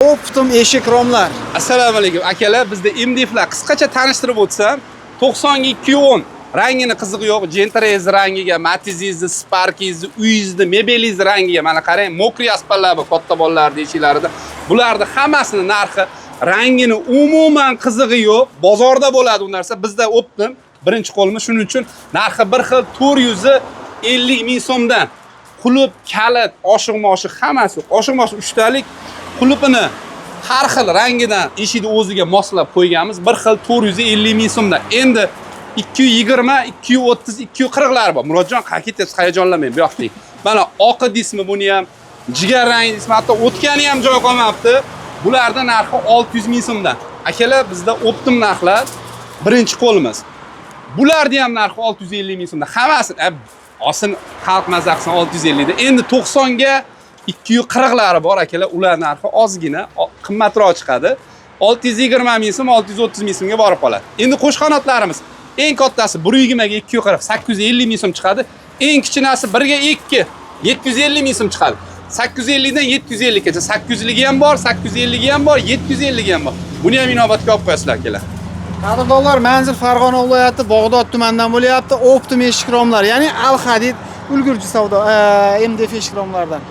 Optum eshik romlar. Assalomu alaykum akalar, bizda MDFlar qisqacha tanishtirib o'tsam, 90 ga 210 rangini qizig'i yo'q, Gentrez rangiga, Matizingiz, Sparkingiz, uyingizni, mebelingiz rangiga mana qarang, mokriy asfaltlar bor, katta bolalarning eshiklarida. Bularni hammasini narxi, rangini umuman qizig'i yo'q. Bozorda bo'ladi u narsa, bizda Optum birinchi qo'limiz, shuning uchun narxi bir xil 450 ming so'mdan. Qulub, kalit, oshiq-moshiq hammasi. Oshiq-moshiq 3 talik qulupini har xil rangidan eshikni o'ziga moslab qo'yganmiz. Bir xil 450 ming so'mdan. Endi 220, 230, 240 lar bor. Murodjon, qayerga hayajonlanmang, bu yoqding. Mana oqi dismi buni ham, jigar rangi dismi, hatto o'tgani ham joy qolmabdi. Bularda narxi 600 ming so'mdan. Akalar, bizda Optum narxlar birinchi qo'limiz. Bularning ham narxi 650 ming so'mdan. Hammasi osin xalq mazaqsin 650 da. Endi 90 ga 240 lari bor akalar. Ular narxi ozgina qimmatroq chiqadi. 620 ming so'm, 630 ming so'mga borib qoladi. Endi qo'shqanotlarimiz eng kattasi 120 ga 240, 850 ming so'm chiqadi. Eng kichkinasi 1 ga 2, 750 ming so'm chiqadi. 850 dan 750 gacha, 800 ligi ham bor, 850 ga ham bor, 750 ga ham bor. Buni ham inobatga olib qo'yasizlar akalar. Qadrdonlar, manzil Farg'ona viloyati Bog'dod tumanidan bo'lyapti. Optum eshik romlar, ya'ni Al Hadid ulgurji savdo MDF eshik romlardan.